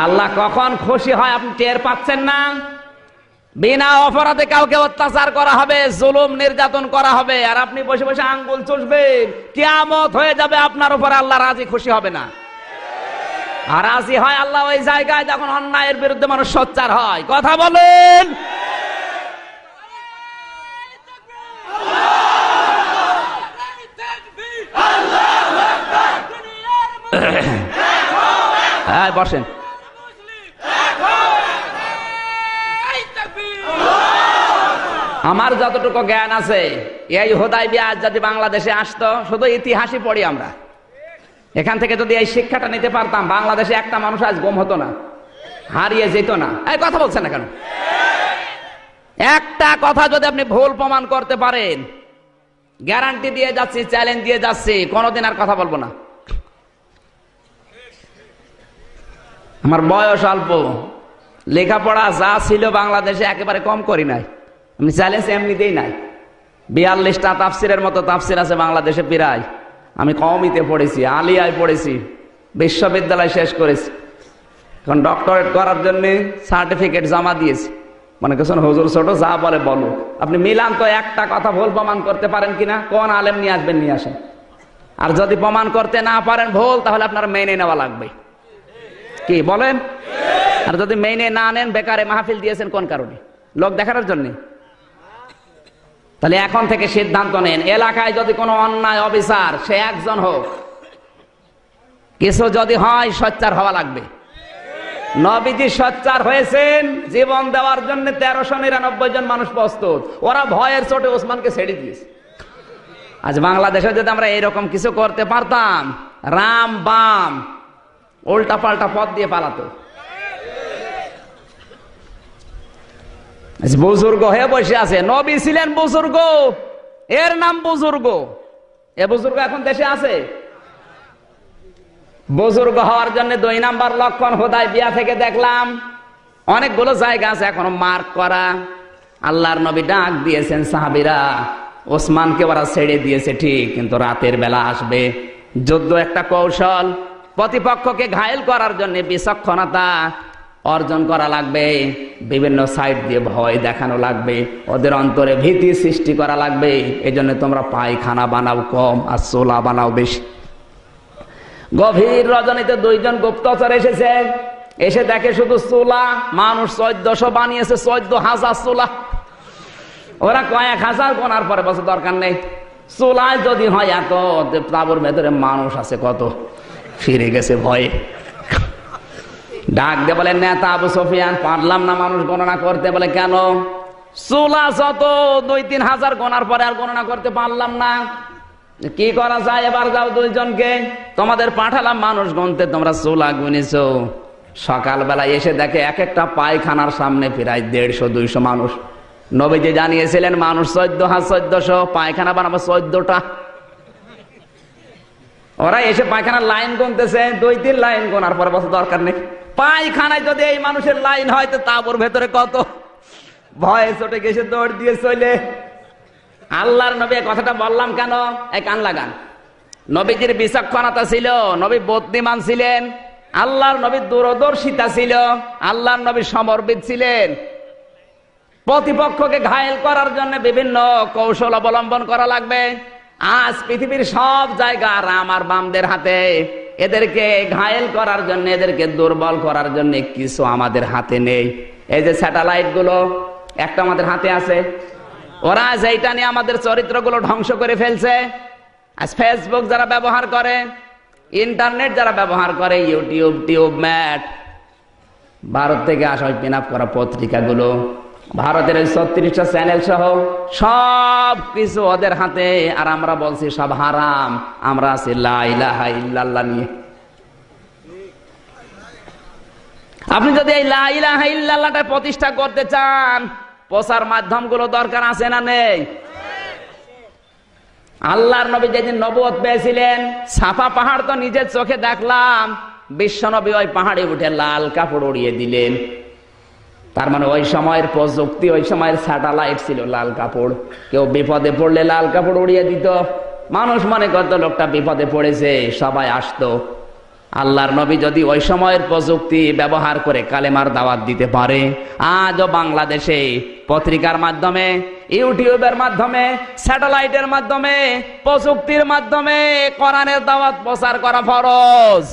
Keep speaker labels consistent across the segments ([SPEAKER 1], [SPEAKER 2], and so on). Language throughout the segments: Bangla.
[SPEAKER 1] আল্লাহ কখন খুশি হয় আপনি টের পাচ্ছেন না? বিনা অপরাধে কাউকে অত্যাচার করা হবে, জুলুম নির্যাতন করা হবে, আর আপনি বসে বসে আঙ্গুল চুষবেন। কিয়ামত হয়ে যাবে, আপনার উপরে আল্লাহ রাজি খুশি হবে না। আর রাজি হয় আল্লাহ ওই জায়গায় যখন অন্যায়ের বিরুদ্ধে মানুষ সোচ্চার হয়। কথা বলেন। হ্যাঁ, বসেন। আমার যতটুকু জ্ঞান আছে, এই হুদায়বিয়া যদি বাংলাদেশে আসতো, শুধু ইতিহাসই পড়ি আমরা, এখান থেকে যদি এই শিক্ষাটা নিতে পারতাম, বাংলাদেশে একটা মানুষ আজ গুম হতো না, হারিয়ে যেত না। এই কথা বলছেন না কেন? একটা কথা যদি আপনি ভুল প্রমাণ করতে পারেন, গ্যারান্টি দিয়ে যাচ্ছি, চ্যালেঞ্জ দিয়ে যাচ্ছি, কোনোদিন আর কথা বলবো না। আমার বয়স অল্প, লেখাপড়া যা ছিল বাংলাদেশে একেবারে কম করি নাই, আমি চ্যালেঞ্জ এমনিতেই নাই। 42টা তাফসিরের মতো তাফসির আছে বাংলাদেশে প্রায়। আমি কওমিতে পড়েছি, আলিয়ায় পড়েছি, বিশ্ববিদ্যালয় শেষ করেছি, এখন ডক্টরেট করার জন্য সার্টিফিকেট জমা দিয়েছি। মনে করছেন হুজুর ছোট, যা বলে বলো। আপনি মিলান তো, একটা কথা ভুল প্রমাণ করতে পারেন কিনা? কোন আলেম নিয়ে আসবেন, নিয়ে আসেন। আর যদি প্রমাণ করতে না পারেন ভুল, তাহলে আপনার মেনে নেওয়া লাগবে। কি বলেন? আর যদি মেনে না নেন, বেকারে মাহফিল দিয়েছেন কোন কারণে? লোক দেখানোর জন্য? তাহলে এখন থেকে সিদ্ধান্ত নেন, এলাকায় যদি কোনো অন্যায় অবিচার, সে একজন হোক, কিছু যদি হয়, সোচ্চার হওয়া লাগবে। নবীজি সোচ্চার হয়েছেন, জীবন দেওয়ার জন্য 1399 জন মানুষ প্রস্তুত। ওরা ভয়ের চোটে ওসমানকে ছেড়ে দিয়েছে। আজ বাংলাদেশে যদি আমরা এরকম কিছু করতে পারতাম, রাম বাম উল্টা পাল্টা পথ দিয়ে পালাতো। বুজুর্গ হয়ে বসে আছে, নবী ছিলেন বুজুর্গ, এর নাম বুজুর্গ। এ বুজুর্গ এখন দেশে আছে? বুজুর্গ হওয়ার জন্য 2 নাম্বার লক্ষণ হুদায়বিয়া থেকে দেখলাম অনেকগুলো জায়গা আছে এখনো মার্ক করা। আল্লাহর নবী ডাক দিয়েছেন সাহাবীরা, ওসমানকে ওরা ছেড়ে দিয়েছে ঠিক, কিন্তু রাতের বেলা আসবে। যুদ্ধ একটা কৌশল, প্রতিপক্ষকে ঘায়েল করার জন্য বিচক্ষণতা অর্জন করা লাগবে, বিভিন্ন সাইড দিয়ে ভয় দেখানো লাগবে, ওদের অন্তরে ভীতি সৃষ্টি করা লাগবে। এই জন্য তোমরা পায়খানা বানাও কম আর চোলা বানাও বেশি। গভীর রজনীতে 2 জন গুপ্তচর এসেছে, এসে দেখে শুধু চোলা। মানুষ 1400 বানিয়েছে, 14,000 চোলা। ওরা কয়েক হাজার গোনার পরে বসে দরকার নেই, চোলায় যদি হয় এত, তাবুর ভেতরে মানুষ আছে কত, ফিরে গেছে ভয়ে। ডাক দিয়ে বলে, নেতা আবু সুফিয়ান, পারলাম না মানুষ গণনা করতে। বলে কেন? চুলা যত 2-3 হাজার গোনার পরে আর গণনা করতে পারলাম না। কি করা যায়? এবার যাও 2 জনকে, তোমাদের পাঠালাম মানুষ গুনতে, তোমরা চুলা গুনেছো। সকালবেলা এসে দেখে এক একটা পায়খানার সামনে প্রায় 150-200 মানুষ। নবীজি জানিয়েছিলেন মানুষ 14,000, পায়খানা বানাবো 14টা। ওরা এসে পায়খানার লাইন গুনতেছে, 2-3 লাইন গোনার পরে বসে দরকার নেই। পায়খানায় যদি এই মানুষের লাইন হয়, তো তাবুর ভেতরে কত! ভয়ে চটে গেছে, দৌড় দিয়ে চলে। আল্লাহর নবী কথাটা বললাম কেন? এই কান লাগান। নবীজির বিচক্ষণতা ছিল, নবী বুদ্ধিমান ছিলেন, আল্লাহর নবী দূরদর্শিতা ছিল, আল্লাহর নবী সমরবিদ ছিলেন। প্রতিপক্ষকে ঘায়েল করার জন্য বিভিন্ন কৌশল অবলম্বন করা লাগবে। আজ পৃথিবীর সব জায়গা রাম আর বামদের হাতে। এদেরকে ঘায়েল করার জন্য, এদেরকে দুর্বল করার জন্য কিছু আমাদের হাতে নেই। এই যে স্যাটেলাইট গুলো একটা আমাদের হাতে আছে, ওরা যেটা নিয়ে আমাদের চরিত্রগুলো ধ্বংস করে ফেলছে। আজ ফেসবুক যারা ব্যবহার করে, ইন্টারনেট যারা ব্যবহার করে, ইউটিউব, টিউবম্যাট, ভারত থেকে আসা ওই পিন আপ করা পত্রিকাগুলো, ভারতের 36টা চ্যানেল সহ সব কিছু ওদের হাতে। আর আমরা বলছি সব হারাম, আমরা আছি লা ইলাহা ইল্লাল্লাহ নিয়ে। আপনি যদি এই লা ইলাহা ইল্লাল্লাহটা প্রতিষ্ঠা করতে চান, প্রচার মাধ্যমগুলো দরকার আছে না নেই? আল্লাহর নবী যেদিন নবুয়ত পেয়েছিলেন, সাফা পাহাড় তো নিজের চোখে দেখলাম, বিশ্ব নবী ওই পাহাড়ে উঠে লাল কাপড় উড়িয়ে দিলেন। তার মানে ওই সময়ের প্রযুক্তি, ওই সময়ের স্যাটেলাইট ছিল লাল কাপড়। কেউ বিপদে পড়লে লাল কাপড় উড়িয়ে দিত, মানুষ মনে করত লোকটা বিপদে পড়েছে, সবাই আসতো। আল্লাহর নবী যদি ওই সময়ের প্রযুক্তি ব্যবহার করে কালেমার দাওয়াত দিতে পারে, আজও বাংলাদেশে পত্রিকার মাধ্যমে, ইউটিউবের মাধ্যমে, স্যাটেলাইটের মাধ্যমে, প্রযুক্তির মাধ্যমে কোরআনের দাওয়াত প্রচার করা ফরজ।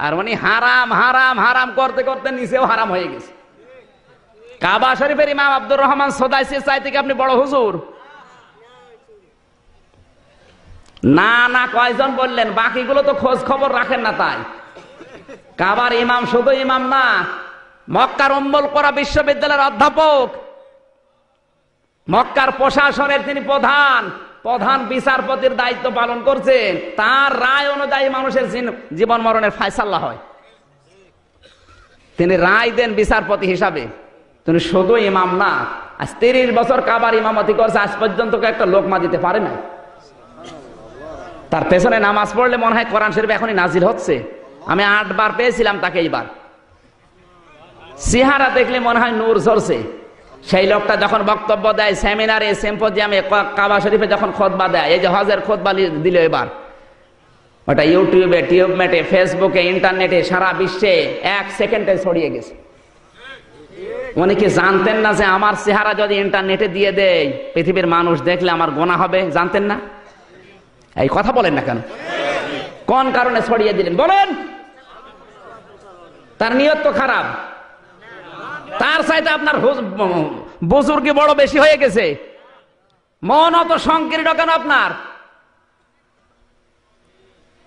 [SPEAKER 1] আর উনি হারাম হারাম হারাম করতে করতে নিচেও হারাম হয়ে গেছে। কাবা শরীফের ইমাম আব্দুর রহমান সোদাইসির চাইতে কি আপনি বড় হুজুর? না না, কয়জন বললেন? বাকিগুলো তো খোঁজ খবর রাখেন না। তাই কাবার ইমাম শুধু ইমাম না, মক্কার উম্মুল কোরা বিশ্ববিদ্যালয়ের অধ্যাপক, মক্কার প্রশাসনের তিনি প্রধান বিচারপতির দায়িত্ব পালন করছেন। তার রায় অনুযায়ী মানুষের জীবন মরণের ফায়সালা হয়। তিনি রায় দেন বিচারপতি হিসাবে। তিনি শুধু ইমাম না, আজ 30 বছর কাবার ইমামতি করছে, আজ পর্যন্ত একটা লোকমা দিতে পারে না। তার পেছনে নামাজ পড়লে মনে হয় কোরআন শরীফ এখনই নাজিল হচ্ছে। আমি 8 বার পেয়েছিলাম তাকে। এইবার চেহারা দেখলে মনে হয় নূর ঝরছে। সেই লোকটা যখন বক্তব্য দেয় সেমিনারে, সিম্পোজিয়ামে, কাবা শরীফে যখন খুতবা দেয়, এই যে হজের খুতবা দিল এবার, ওটা ইউটিউবে, টিউবমেটে, ফেসবুকে, ইন্টারনেটে, সারা বিশ্বে 1 সেকেন্ডে ছড়িয়ে গেছে। উনি কি জানতেন না যে আমার চেহারা যদি ইন্টারনেটে দিয়ে দেয়, পৃথিবীর মানুষ দেখলে আমার গোনা হবে? জানতেন না? এই কথা বলেন না কেন? কোন কারণে ছড়িয়ে দিলেন বলেন? তার নিয়ত তো খারাপ। তার চাইতে আপনার বুজুর্গি বড় বেশি হয়ে গেছে। মন অত সংকীর্ণ কেন আপনার?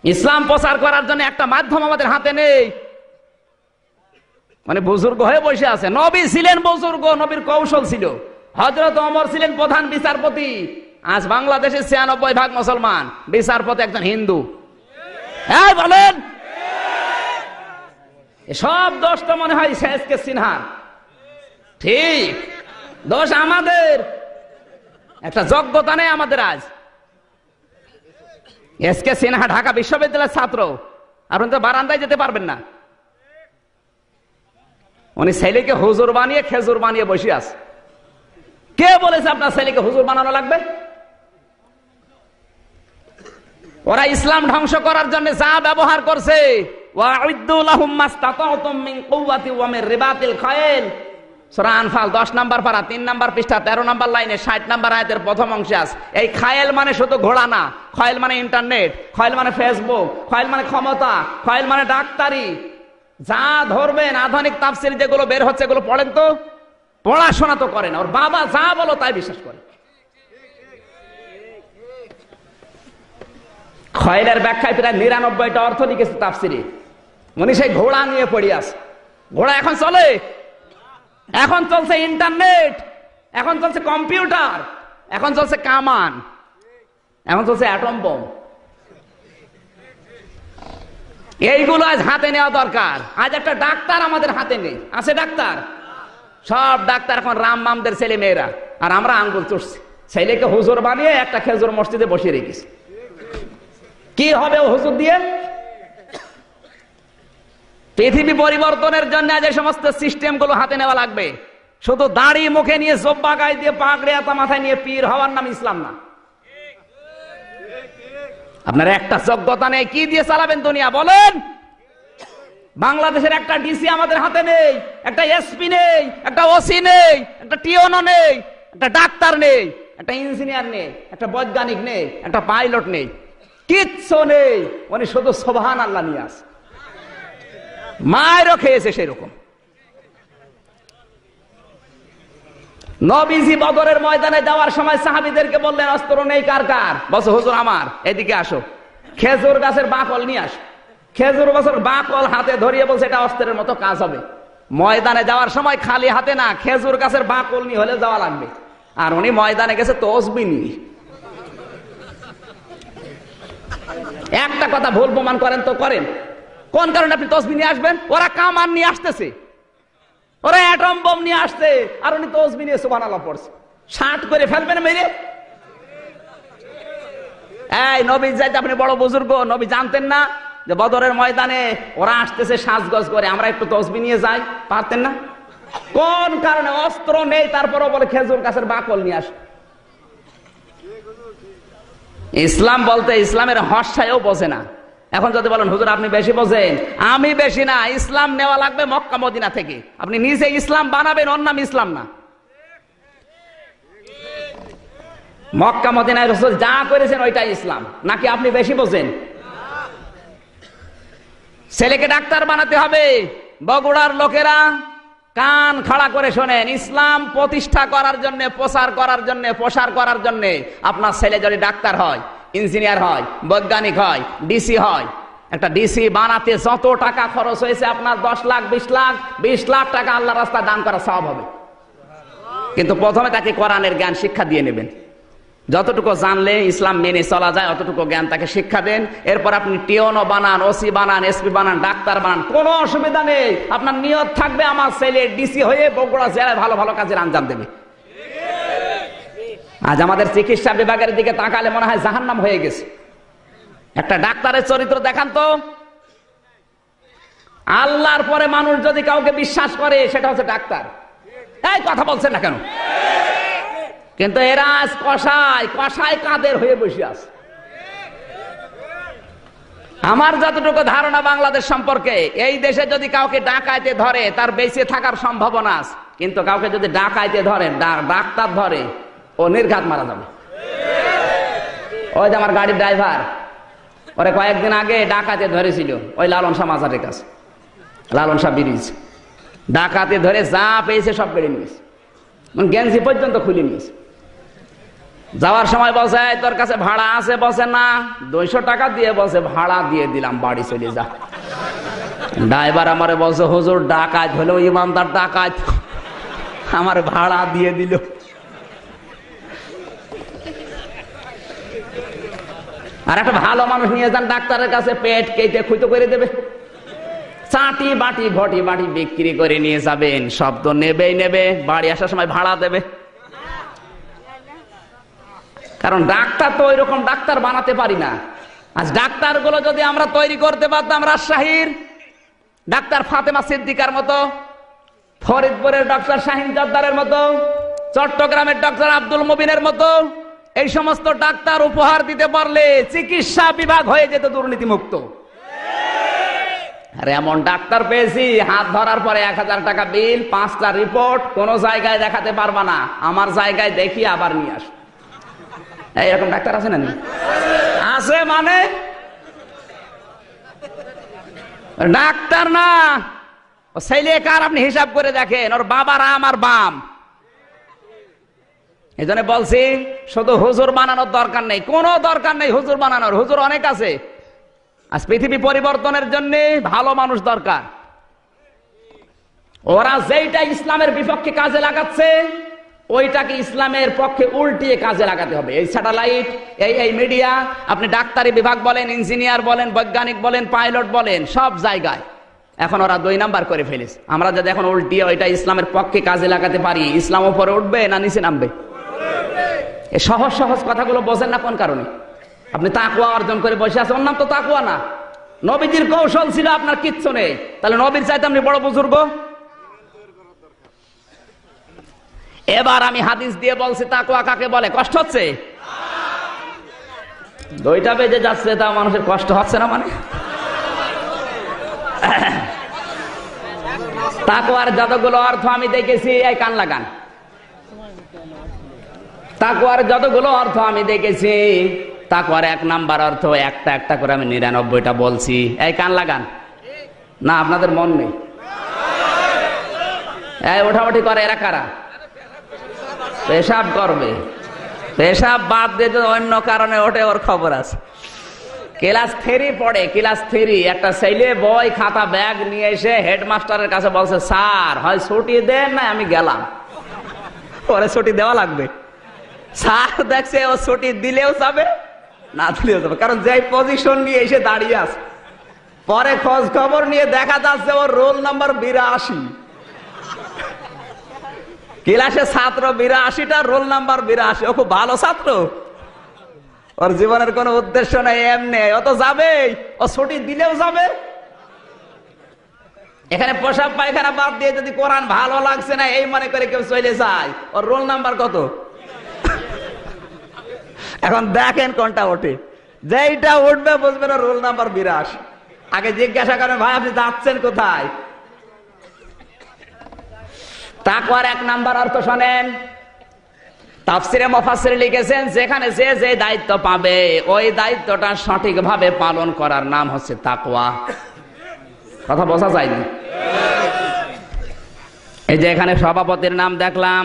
[SPEAKER 1] ইসলাম প্রচার করার জন্য একটা মাধ্যম আমাদের হাতে নেই। মানে বুজুর্গ হয়ে বসে আছে। নবী ছিলেন বুজুর্গ, নবীর কৌশল ছিল। হযরত ওমর ছিলেন প্রধান বিচারপতি। আজ বাংলাদেশে 96% মুসলমান, বিচারপতি একজন হিন্দু। হ্যাঁ বলেন, সব দোষ তো মনে হয় শেষকে সিনহার। ঠিক, দোষ আমাদের। একটা যোগ্যতা নেই আমাদের। আজ এসকে সিনহা ঢাকা বিশ্ববিদ্যালয়ের ছাত্র, আর উনি তো বারান্দায় যেতে পারবেন না। উনি ছেলেকে হুজুর বানিয়ে খেজুর বানিয়ে বসে আছে। কে বলেছে আপনার ছেলেকে হুজুর বানানো লাগবে? ওরা ইসলাম ধ্বংস করার জন্য যা ব্যবহার করছে, ওয়া'ইদ্দু লাহুম মাসতাতা'তুম মিন কুওয়াতি ওয়া মিন রিবাতিল খায়ল, সূরা আনফাল 10 নম্বর পারা 3 নম্বর পৃষ্ঠা 13 নম্বর লাইনে 60 নম্বর আয়াতের প্রথম অংশে আছে। এই খায়ল মানে শুধু ঘোড়া না, খায়ল মানে ইন্টারনেট, খায়ল মানে ফেসবুক, খায়ল মানে ক্ষমতা, খায়ল মানে ডাক্তারি। যা ধরবেন আধুনিক তাফসীর যেগুলো বের হচ্ছে, এগুলো পড়েন তো। পড়াশোনা তো করেন, ওর বাবা যা বলো তাই বিশ্বাস করে। খয়েলের ব্যাখ্যায় প্রায় 99টা অর্থ লিখেছে তাফসীরে। উনি সেই ঘোড়া নিয়ে পড়ে আছে। ঘোড়া এখন চলে, এখন চলছে ইন্টারনেট, এখন চলছে কম্পিউটার, এখন চলছে কামান, এখন চলছে অ্যাটম বোম। এইগুলো আজ হাতে নেওয়া দরকার। আজ একটা ডাক্তার আমাদের হাতে নেই। আছে ডাক্তার? সব ডাক্তার এখন রামমামদের ছেলে মেয়েরা। আর আমরা আঙ্গুল চুষছি। ছেলেকে হুজুর বানিয়ে একটা খেজুর মসজিদে বসিয়ে রেখেছি। কি হবে ও হুজুর দিয়ে? পৃথিবী পরিবর্তনের জন্য যে সমস্ত সিস্টেম গুলো হাতে নেওয়া লাগবে। শুধু দাড়ি মুখে নিয়ে, জব্বা গায়ে দিয়ে, পাগড়ি আতা মাথায় নিয়ে পীর হওয়ার নাম ইসলাম না। আপনার একটা যোগ্যতা নেই, কি দিয়ে চালাবেন দুনিয়া বলেন? বাংলাদেশের একটা ডিসি আমাদের হাতে নেই, একটা এসপি নেই, একটা ওসি নেই, একটা টিওনো নেই, একটা ডাক্তার নেই, একটা ইঞ্জিনিয়ার নেই, একটা বৈজ্ঞানিক নেই, একটা পাইলট নেই, কিচ্ছু নেই। উনি শুধু সুবহানাল্লাহ নিয়ে আসে। মায়েরও খেয়েছে সেরকম। নবীজি বদরের ময়দানে যাওয়ার সময় সাহাবীদেরকে বললেন, অস্ত্র নেই কার কার? বলছে হুজুর আমার। এদিকে আসো, খেজুর গাছের বাকল নিয়ে আসো। খেজুর গাছের বাকল হাতে ধরিয়ে বলছে এটা অস্ত্রের মতো কাজ হবে। ময়দানে যাওয়ার সময় খালি হাতে না, খেজুর গাছের বাকল নিয়ে হলে যাওয়া লাগবে। আর উনি ময়দানে গেছে তসবিহ নিয়ে। একটা কথা ভুল প্রমাণ করেন তো করেন, কোন কারণে আপনি তসবিহ নিয়ে আসবেন? ওরা কামান নিয়ে আসতেছে, ওরা অ্যাটম বোম নিয়ে আসছে, আর উনি তসবিহ নিয়ে সুবহানাল্লাহ পড়ছে। 60 করে ফেলবেন মেরে। এই নবী যাইতে আপনি বড় বুজুর্গ, নবী জানতেন না যে বদরের ময়দানে ওরা আসতেছে সাজগজ করে, আমরা একটু তসবিহ নিয়ে যাই? পারতেন না? কোন কারণে? অস্ত্র নেই, তারপরও বলে খেজুর গাছের বাকল নিয়ে আস। ইসলাম বলতে ইসলামের হর্ষায়ও বোঝে না। এখন যদি বলেন হুজুর আপনি বেশি বোঝেন, আমি বেশি না, ইসলাম নেওয়া লাগবে মক্কা মদিনা থেকে। আপনি নিজে ইসলাম বানাবেন, ওর নাম ইসলাম না। মক্কা মদিনায় রাসূল যা করেছেন ওইটাই ইসলাম, নাকি আপনি বেশি বোঝেন? ছেলেকে ডাক্তার বানাতে হবে। বগুড়ার লোকেরা কান খাড়া করে শোনেন, ইসলাম প্রতিষ্ঠা করার জন্য, প্রচার করার জন্য, প্রসার করার জন্য আপনার ছেলে যদি ডাক্তার হয়, ইঞ্জিনিয়ার হয়, বৈজ্ঞানিক হয়, ডিসি হয়, একটা ডিসি বানাতে যত টাকা খরচ হয়েছে আপনার 10 লাখ 20 লাখ টাকা আল্লাহর রাস্তায় দান করা সওয়াব হবে। কিন্তু প্রথমে তাকে কোরআনের জ্ঞান শিক্ষা দিয়ে নেবেন। যতটুকু জানলে ইসলাম মেনে চলা যায় অতটুকু জ্ঞান তাকে শিক্ষা দেন। এরপর আপনি টিওনো বানান, ওসি বানান, এসপি বানান, ডাক্তার বানান, কোনো অসুবিধা নেই। আপনার নিয়ত থাকবে আমার ছেলে ডিসি হয়ে বগুড়া জেলায় ভালো ভালো কাজের আঞ্জাম দেবে। আজ আমাদের চিকিৎসা বিভাগের দিকে তাকালে মনে হয় জাহান্নাম হয়ে গেছে। একটা ডাক্তারের চরিত্র দেখান তো। আল্লাহর পরে মানুষ যদি কাউকে বিশ্বাস করে সেটা হচ্ছে ডাক্তার। এই কথা বলছেন না কেন? কিন্তু এরা আজ কষায় কাদের হয়ে বসে আছে। আমার যতটুকু ধারণা বাংলাদেশ সম্পর্কে, এই দেশে যদি কাউকে ডাকাইতে ধরে তার বেঁচে থাকার সম্ভাবনা আছে, কিন্তু কাউকে যদি ডাকাইতে ধরে, ডাক্তার ধরে, ও নির্ঘাত মারা যাবে। ওই যে আমার গাড়ির ড্রাইভার, ওরে কয়েকদিন আগে ডাকাতে ধরেছিল ওই লালন শাহ মাজারের কাছে, লালন শাহ ব্রিজ। ডাকাতে ধরে যা পেয়েছে সব কেড়ে নিয়েছে, গেঞ্জি পর্যন্ত খুলে নিয়েছে। যাওয়ার সময় বলছে তোর কাছে ভাড়া আছে? বলছে না। 200 টাকা দিয়ে বলছে ভাড়া দিয়ে দিলাম, বাড়ি চলে যা। ড্রাইভার আমারে বলছে হুজুর ডাকাত হলেও ইমানদার ডাকাত, আমার ভাড়া দিয়ে দিল। আর একটা ভালো মানুষ নিয়ে যান ডাক্তারের কাছে, পেট কেটে খুঁতো করে দেবে, চাটি বাটি ঘটি বাটি বিক্রি করে নিয়ে যাবেন, সব তো নেবেই নেবে, বাড়ি আসার সময় ভাড়া দেবে। কারণ ডাক্তার তো ওই রকম ডাক্তার বানাতে পারি না। আজ ডাক্তার গুলো যদি আমরা তৈরি করতে পারতাম রাজশাহীর ডাক্তার ফাতেমা সিদ্দিকার মতো, ফরিদপুরের ডক্টর শাহিন জর্দারের মতো, চট্টগ্রামের ডক্টর আব্দুল মুবিনের মতো, এই সমস্ত ডাক্তার উপহার দিতে পারলে চিকিৎসা বিভাগ হয়ে যেত দুর্নীতি মুক্ত। আর এমন ডাক্তার পেয়েছি হাত ধরার পরে 1000 টাকা বিল, 5টা রিপোর্ট, কোন জায়গায় দেখাতে পারবা না, আমার জায়গায় দেখি আবার নিয়ে আস। এইরকম ডাক্তার আছে না? আছে মানে ডাক্তার না, ছেলে কার আপনি হিসাব করে দেখেন, ওর বাবার আমার বাম। এই জন্য বলছি শুধু হুজুর বানানোর দরকার নেই, কোনো দরকার নেই হুজুর বানানোর, হুজুর অনেক আছে। আজ পৃথিবী পরিবর্তনের জন্য ভালো মানুষ দরকার। ওরা যেইটা ইসলামের বিপক্ষে কাজে লাগাচ্ছে ওইটাকে ইসলামের পক্ষে উল্টিয়ে কাজে লাগাতে হবে। এই স্যাটেলাইট, এই মিডিয়া, আপনি ডাক্তারি বিভাগ বলেন, ইঞ্জিনিয়ার বলেন, বৈজ্ঞানিক বলেন, পাইলট বলেন, সব জায়গায় এখন ওরা 2 নাম্বার করে ফেলেছে। আমরা যদি এখন উল্টিয়ে ওইটা ইসলামের পক্ষে কাজে লাগাতে পারি, ইসলাম উপরে উঠবে না নিচে নামবে? এই সহজ সহজ কথাগুলো বোঝেন না কোন কারণে? আপনি তাকওয়া অর্জন করে বসে আছেন, ওর নাম তো তাকওয়া না। নবীজির কৌশল ছিল আপনার কিচ্ছু নেই, তাহলে নবীর চাইতে আপনি বড় বুজুর্গ? এবার আমি হাদিস দিয়ে বলছি তাকওয়া কাকে বলে। কষ্ট হচ্ছে? 2টা বেজে যাচ্ছে, তা মানুষের কষ্ট হচ্ছে না? মানে তাকওয়ার যতগুলো অর্থ আমি দেখেছি, এই কান লাগান, তাকওয়ার যতগুলো অর্থ আমি দেখেছি, তাকওয়ার 1 নাম্বার অর্থ একটা একটা করে আমি 99টা বলছি। এই কান লাগান না, আপনাদের মন নেই? এই ওঠাউঠি করে এরা কারা? পেশাব করবে, পেশাব বাদ দিয়ে যদি অন্য কারণে ওঠে ওর খবর আছে। ক্লাস 3 পড়ে, ক্লাস 3 একটা ছেলে বই খাতা ব্যাগ নিয়ে এসে হেডমাস্টারের কাছে বলছে স্যার হয় ছুটি দেন না আমি গেলাম। পরে ছুটি দেওয়া লাগবে। স্যার দেখছে ও ছুটি দিলেও যাবে না দিলেও যাবে, কারণ যে পজিশন নিয়ে এসে দাঁড়িয়ে আছে। পরে খোঁজ খবর নিয়ে দেখা যাচ্ছে ওর রোল নাম্বার 82। ক্লাসে ছাত্র 82টা, রোল নাম্বার 82। ও খুব ভালো ছাত্র, ওর জীবনের কোনো উদ্দেশ্য নাই, এমনি ও তো যাবেই, ও ছুটি দিলেও যাবে। এখানে পোশাক পায়খানা বাদ দিয়ে যদি কোরআন ভালো লাগছে না এই মনে করে কেউ চলে যায়, ওর রোল নাম্বার কত? এখন দেখেন কোনটা ওঠে। যেইটা উঠবে বুঝবেন রোল নাম্বার 82। আগে জিজ্ঞাসা করেন, ভাই আপনি যাচ্ছেন কোথায়? তাকওয়ার 1 নাম্বার অর্থ শোনেন। তাফসিরে মুফাসসির লিখেছেন, যেখানে যে যে দায়িত্ব পাবে ওই দায়িত্বটা সঠিকভাবে পালন করার নাম হচ্ছে তাকওয়া। কথা বোঝা যায়নি? এই যে এখানে সভাপতির নাম দেখলাম,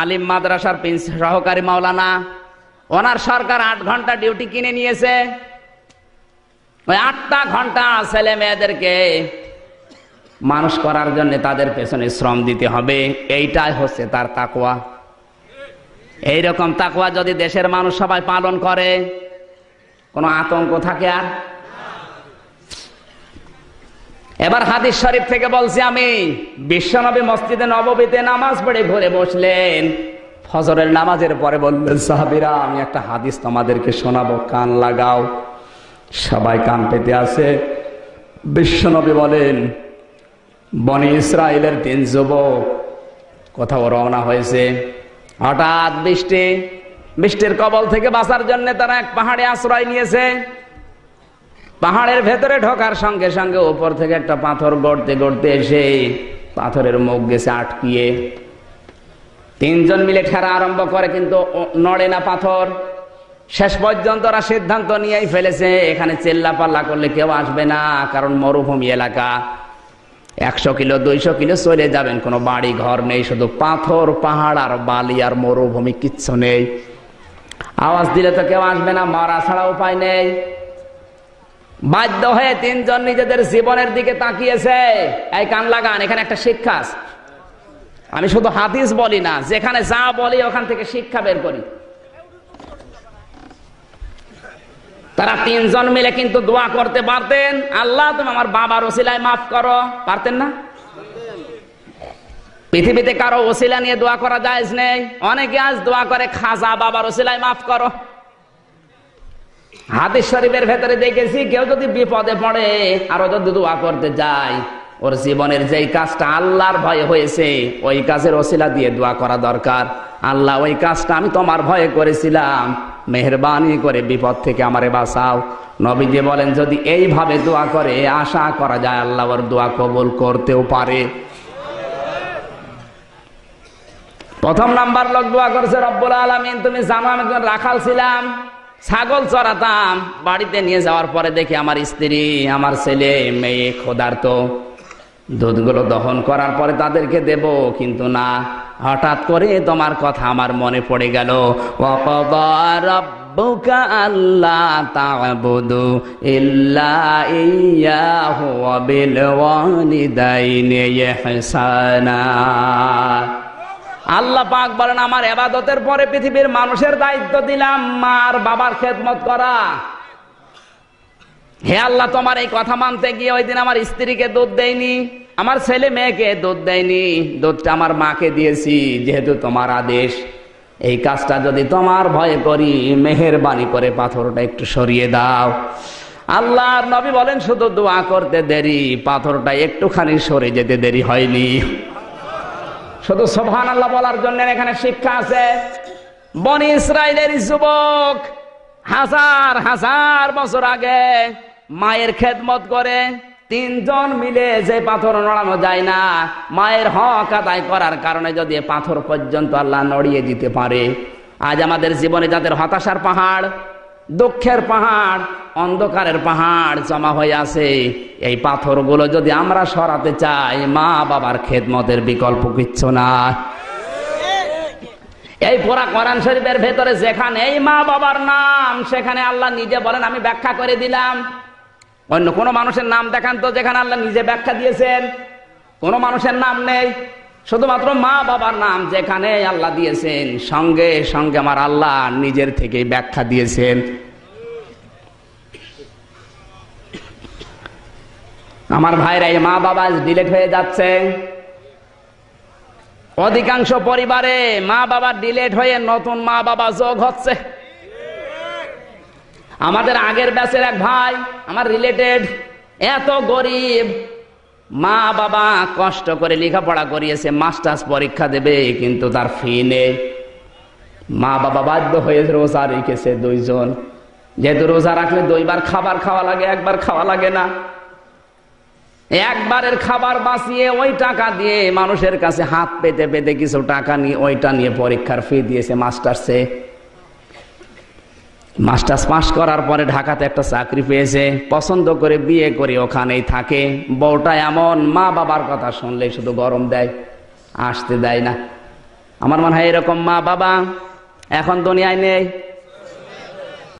[SPEAKER 1] আলিম মাদ্রাসার সহকারী মাওলানা, ওনার সরকার 8 ঘন্টা ডিউটি কিনে নিয়েছে। ওই 8টা ঘন্টা ছেলে মেয়েদেরকে মানুষ করার জন্য তাদের পেছনে শ্রম দিতে হবে। এইটাই হচ্ছে তার তাকওয়া। এইরকম তাকওয়া যদি দেশের মানুষ সবাই পালন করে, কোনো আতঙ্ক থাকে আর? এবার হাদিস শরীফ থেকে বলছি আমি। বিশ্বনবী মসজিদে নববীতে নামাজ পড়ে ঘরে বসলেন, ফজরের নামাজের পরে বললেন, সাহাবীরা আমি একটা হাদিস তোমাদেরকে শোনাবো, কান লাগাও। সবাই কান পেতে আছে। বিশ্বনবী বলেন, বনি ইসরায়েলের 3 যুবক কোথাও রওনা হয়েছে। হঠাৎ বৃষ্টির কবল থেকে বাঁচার জন্য তারা এক পাহাড়ে আশ্রয় নিয়েছে। পাহাড়ের ভেতরে ঢোকার সঙ্গে সঙ্গে উপর থেকে একটা পাথর গড়তে গড়তে এসে পাথরের মুখ গেছে আটকিয়ে। 3 জন মিলে ঠেলা আরম্ভ করে, কিন্তু নড়ে না পাথর। শেষ পর্যন্ত ওরা সিদ্ধান্ত নিয়েই ফেলেছে, এখানে চিল্লা পাল্লা করলে কেউ আসবে না, কারণ মরুভূমি এলাকা। 100 কিলো 200 কিলো চলে যাবেন, কোনো বাড়ি ঘর নেই, শুধু পাথর, পাহাড় আর বালি আর মরুভূমি, কিচ্ছু নেই। আওয়াজ দিলে তো কেউ আসবে না, মারা ছাড়া উপায় নেই। বাধ্য হয়ে 3 জন নিজেদের জীবনের দিকে তাকিয়েছে। এই কান লাগান, এখানে একটা শিক্ষা আছে। আমি শুধু হাদিস বলি না, যেখানে যা বলি ওখান থেকে শিক্ষা বের করি। তারা 3 জন মিলে কিন্তু দোয়া করতে পারতেন, আল্লাহ তুমি আমার বাবার ওসিলায় মাফ করো, পারতেন না? পৃথিবীতে কারো ওসিলা নিয়ে দোয়া করা জায়েজ নেই। অনেকে আজ দোয়া করে, খাজা বাবার ওসিলায় মাফ করো। হাদিস শরীফের ভেতরে দেখেছি, কেউ যদি বিপদে পড়ে আর যদি দোয়া করতে যায়, ওর জীবনের যেই কাজটা আল্লাহর ভয়ে হয়েছে ওই কাজের ওসিলা দিয়ে দোয়া করা দরকার। আল্লাহ ওই কাজটা আমি তোমার ভয়ে করেছিলাম, মেহেরবানি করে বিপদ থেকে আমারে বাঁচাও। নবীজি বলেন, যদি এইভাবে দোয়া করে আশা করা যায় আল্লাহ ওর দোয়া কবুল করতেও পারে। প্রথম নাম্বার লোক দোয়া করছে, রব্বুল আলামিন তুমি জানো আমি একজন রাখাল ছিলাম, ছাগল চড়াতাম। বাড়িতে নিয়ে যাওয়ার পরে দেখি আমার স্ত্রী, আমার ছেলে মেয়ে ক্ষুধার্ত। দুধগুলো দহন করার পরে তাদেরকে দেব, কিন্তু না, হঠাৎ করে তোমার কথা আমার মনে পড়ে গেল। ওয়াকাদা রাব্বুকা আল্লা তা'বুদু ইল্লা ইয়্যাহু ওয়া বিল ওয়ালিদাইনি ইহসানা। আল্লাহ পাক বলেন, আমার ইবাদতের পরে পৃথিবীর মানুষের দায়িত্ব দিলাম মার বাবার খেদমত করা। হে আল্লাহ, তোমার এই কথা মানতে গিয়ে ওই দিন আমার স্ত্রীকে দুধ দেয়নি, আমার ছেলে মেয়েকে দুধ দেয়নি, দুধটা আমার মাকে দিয়েছি, যেহেতু তোমার আদেশ। এই কাজটা যদি তোমার ভয়ে করি, মেহেরবানি করে পাথরটা একটু সরিয়ে দাও। আল্লাহর নবী বলেন, শুধু দোয়া করতে দেরি, পাথরটা একটুখানি সরে যেতে দেরি হয়নি। শুধু সুবহানাল্লাহ বলার জন্য এখানে শিক্ষা আছে। বনি ইসরাইলের যুবক হাজার হাজার বছর আগে মায়ের খেদমত করে 3 জন মিলে যে পাথর নড়ানো যায় না, মায়ের হক আদায় করার কারণে যদি পাথর পর্যন্ত আল্লাহ নড়িয়ে দিতে পারে। আজ আমাদের জীবনে যাদের হতাশার পাহাড়, দুঃখের পাহাড়, অন্ধকারের পাহাড় জমা হয়ে আছে, এই পাথরগুলো যদি আমরা সরাতে চাই, মা বাবার খেদমতের বিকল্প কিচ্ছু না। এই পুরা কোরআন শরীফের ভেতরে যেখানে এই মা বাবার নাম, সেখানে আল্লাহ নিজে বলেন, আমি ব্যাখ্যা করে দিলাম। অন্য কোন মানুষের নাম দেখান তো যেখানে আল্লাহ নিজে ব্যাখ্যা দিয়েছেন। কোন মানুষের নাম নেই, শুধুমাত্র মা বাবার নাম যেখানে আল্লাহ দিয়েছেন, সঙ্গে সঙ্গে আমার আল্লাহ নিজের থেকে ব্যাখ্যা দিয়েছেন। আমার ভাইরা, এই মা বাবা ডিলেট হয়ে যাচ্ছে। অধিকাংশ পরিবারে মা বাবা ডিলেট হয়ে নতুন মা বাবা যোগ হচ্ছে। আমাদের আগের ব্যাচের এক ভাই, আমার রিলেটেড, এত গরিব, মা বাবা কষ্ট করে লেখাপড়া করিয়েছে, মাস্টার্স পরীক্ষা দেবে, কিন্তু তার ফি নেই। মা বাবা বাধ্য হয়ে রোজা রেখেছে 2 জন। যেহেতু রোজা রাখলে 2 বার খাবার খাওয়া লাগে, 1 বার খাওয়া লাগে না। একবারের খাবার বাঁচিয়ে ওই টাকা দিয়ে মানুষের কাছে হাত পেতে পেতে কিছু টাকা নিয়ে ওইটা নিয়ে পরীক্ষার ফি দিয়েছে মাস্টার্সে। মাস্টার্স পাস করার পরে ঢাকাতে একটা চাকরি পেয়েছে, পছন্দ করে বিয়ে করে ওখানেই থাকে। বউটা এমন, মা বাবার কথা শুনলে শুধু গরম দেয়, আসতে দেয় না। আমার মনে হয় এরকম মা বাবা এখন দুনিয়ায় নেই।